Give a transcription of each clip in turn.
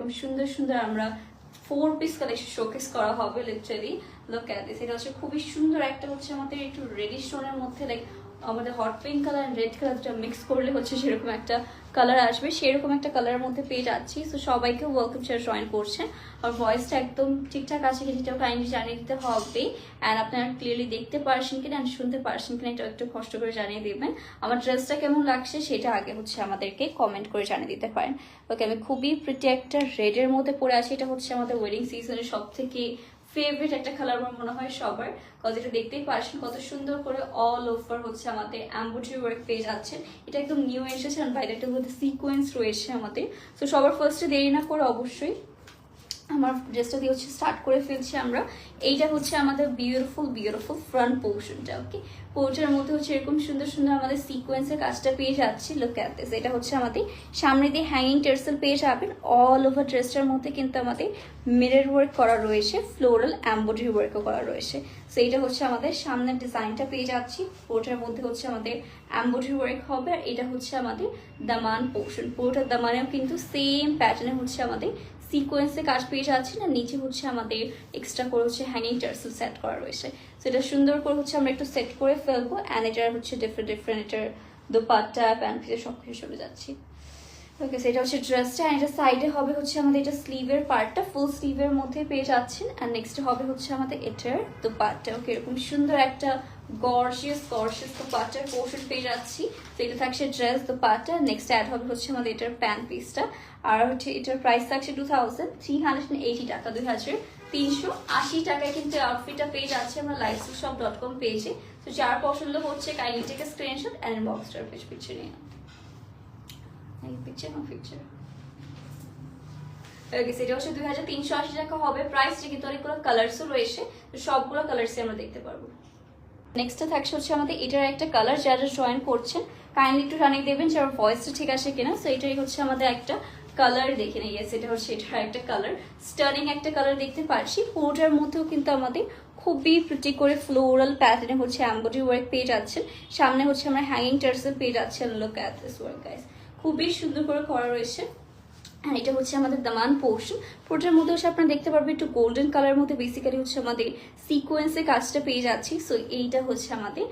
এরকম সুন্দর সুন্দর আমরা 4 পিস কালেকশন শোকেস করা হবে লিটারালি। লুক এট দিস, এটা হচ্ছে খুবই সুন্দর একটা হচ্ছে আমাদের একটু রেডিশ টোনের মধ্যে লাইক আমাদের hot pink colour and red কালারটা মিক্স করলে হচ্ছে সেরকম একটা কালার আসবে, সেরকম একটা কালারের মধ্যে পেয়ে যাচ্ছি। সো সবাইকে ওয়েলকাম যারা জয়েন করছেন। আর ভয়েসটা একদম ঠিকঠাক আছে কি সেটাও কাইন্ডলি জানিয়ে দিতে হবে, অ্যান্ড আপনারা ক্লিয়ারলি দেখতে পারছেন কিনা অ্যান্ড শুনতে পারছেন কিনা এটা একটু কষ্ট করে জানিয়ে দেবেন। আমার ড্রেসটা কেমন লাগছে সেটা আগে হচ্ছে আমাদেরকে কমেন্ট করে জানিয়ে দিতে পারেন। ওকে, আমি খুবই প্রিটি একটা রেডের মধ্যে পরে আছি। এটা হচ্ছে আমাদের ওয়েডিং সিজনের সব থেকে ফেভারিট একটা কালার আমার মনে হয় সবার, কজ এটা দেখতেই পারছেন কত সুন্দর করে অল ওভার হচ্ছে আমাদের এমব্রয়ডারি ওয়ার্ক পেয়ে যাচ্ছেন। এটা একদম নিউ এসেছে আর বাইরে একটা মধ্যে সিকোয়েন্স রয়েছে আমাদের। তো সবার ফার্স্টে দেরি না করে অবশ্যই আমার ড্রেসটা দিয়ে হচ্ছে স্টার্ট করে ফেলছি আমরা। এইটা হচ্ছে আমাদের বিউটিফুল ফ্রন্ট পোর্শনটা। ওকে, পোর্শনের মধ্যে হচ্ছে এরকম সুন্দর সুন্দর আমাদের সিকোয়েন্সের কাজটা পেয়ে যাচ্ছি। লুক এট দিস, এটা হচ্ছে আমাদের সামনে দিয়ে হ্যাঙ্গিং টার্সেল পেয়ে যাবেন। অল ওভার ড্রেসটার মধ্যে কিন্তু আমাদের মিরর ওয়ার্ক করা রয়েছে, ফ্লোরাল এমব্রয়ডারি ওয়ার্কও করা রয়েছে। সো এইটা হচ্ছে আমাদের সামনের ডিজাইনটা পেয়ে যাচ্ছি। পোর্টার মধ্যে হচ্ছে আমাদের এমব্রয়ডারি ওয়ার্ক হবে, আর এটা হচ্ছে আমাদের দামান পোর্শন। পোর্টার দামানেও কিন্তু সেম প্যাটার্নে হচ্ছে আমাদের সিকোয়েন্সে কাজ পেয়ে যাচ্ছে না, নিচে হচ্ছে আমাদের এক্সট্রা করে হচ্ছে হ্যাঙ্গিং টার্সেল সেট করা রয়েছে। সো এটা সুন্দর করে হচ্ছে আমরা একটু সেট করে ফেলবো, অ্যান্ড এটার হচ্ছে ডিফারেন্ট এটার দোপাট্টা প্যান্ট পিসে সব কিছু চলে যাচ্ছি। ওকে, সেটা হচ্ছে ড্রেসটা, অ্যান্ড এটা সাইডে হবে হচ্ছে আমাদের এটা স্লিভের পার্টটা, ফুল স্লিভের মধ্যে পেয়ে যাচ্ছেন। অ্যান্ড নেক্সট হবে হচ্ছে আমাদের এটার দোপাট্টা। ওকে, এরকম সুন্দর একটা গর্জিয়াস দোপাট্টার পোর্শন পেয়ে যাচ্ছি। তো এটা থাকছে ড্রেস দোপাট্টা, নেক্সট অ্যাড হবে হচ্ছে আমাদের এটার প্যান্ট পিসটা। আর হচ্ছে এটার প্রাইস থাকছে 2380 টাকা, 2380 টাকায় কিন্তু আউটফিটটা পেয়ে যাচ্ছে আমরা lifestyleshop.com পেজে। তো যার পছন্দ হচ্ছে kindly take a screenshot and ইনবক্সটার পিকচার নিয়ে নাও। সেটা হচ্ছে 2380 টাকা হবে প্রাইসটা, কিন্তু অনেকগুলো কালার্সও রয়েছে, তো সবগুলো কালার্সই আমরা দেখতে পারবো। নেক্সটটা থাকছে হচ্ছে আমাদের এটার একটা কালার, যারা জয়েন করছেন কাইন্ডলি একটু জানিয়ে দেবেন যে আমার ভয়েসটা ঠিক আছে কিনা। সো এটাই হচ্ছে আমাদের একটা কালার, দেখে নিয়ে গেছে এটা হচ্ছে এটার একটা কালার, স্টানিং একটা কালার দেখতে পাচ্ছি। পুরোটার মধ্যেও কিন্তু আমাদের খুবই প্রিটি করে ফ্লোরাল প্যাটার্নে হচ্ছে এমব্রয়ডারি ওয়ার্ক পেয়ে যাচ্ছেন। সামনে হচ্ছে আমরা হ্যাঙ্গিং টার্সেল পেয়ে যাচ্ছি। Look at this work guys, খুবই সুন্দর করে করা রয়েছে। আর এটা হচ্ছে আমাদের দামান পোর্শন। পুরোটার মধ্যে হচ্ছে আপনারা দেখতে পারবেন একটু গোল্ডেন কালার মধ্যে বেসিক্যালি হচ্ছে আমাদের সিকোয়েন্সের কাজটা পেয়ে যাচ্ছি। সো এইটা হচ্ছে আমাদের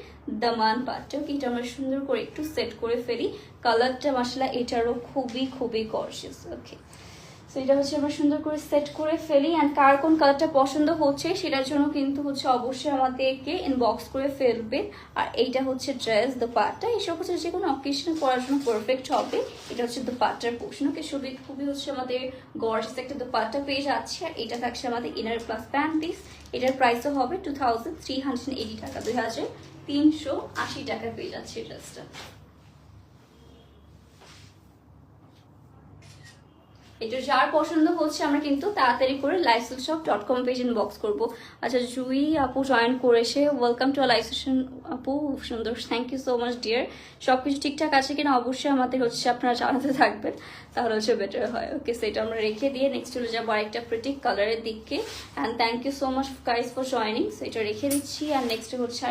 দামান পার্টটা। এটা আমরা সুন্দর করে একটু সেট করে ফেলি। কালারটা মাশাআল্লাহ এটারও খুবই গর্জিয়াস। ওকে, সো এটা হচ্ছে আমরা সুন্দর করে সেট করে ফেলি, অ্যান্ড কার কোন কালারটা পছন্দ হচ্ছে সেটার জন্য কিন্তু হচ্ছে অবশ্যই আমাদেরকে ইনবক্স করে ফেলবে। আর এইটা হচ্ছে ড্রেস দোপাট্টা, এসব হচ্ছে যে কোনো অকেশনে পরার জন্য পারফেক্ট হবে। এটা হচ্ছে দোপাট্টার পোর্শন। ওকে, খুবই হচ্ছে আমাদের গর্জিয়াস একটা দোপাট্টা পেয়ে যাচ্ছে। আর এটা থাকছে আমাদের ইনার প্লাস প্যান্ট পিস। এটার প্রাইসও হবে 2380 টাকা, 2380 টাকা পেয়ে যাচ্ছে ড্রেসটা। এটা যার পছন্দ হচ্ছে আমরা কিন্তু তাড়াতাড়ি করে lifestyleshop.com পেজ ইনবক্স করব। আচ্ছা, জুই আপু জয়েন করেছে, ওয়েলকাম টু লাইভ সেশন আপু, সুন্দর, thank you so much dear. সবকিছু ঠিকঠাক আছে কিনা অবশ্যই আমাদের হচ্ছে আপনারা জানাতে থাকবেন, তাহলে হচ্ছে বেটার হয়। ওকে, সেটা আমরা রেখে দিয়ে নেক্সট চলে যাবো আরেকটা প্রিটি কালারের দিকে। And thank you so much guys for joining. সেটা রেখে দিচ্ছি, অ্যান্ড নেক্সট হচ্ছে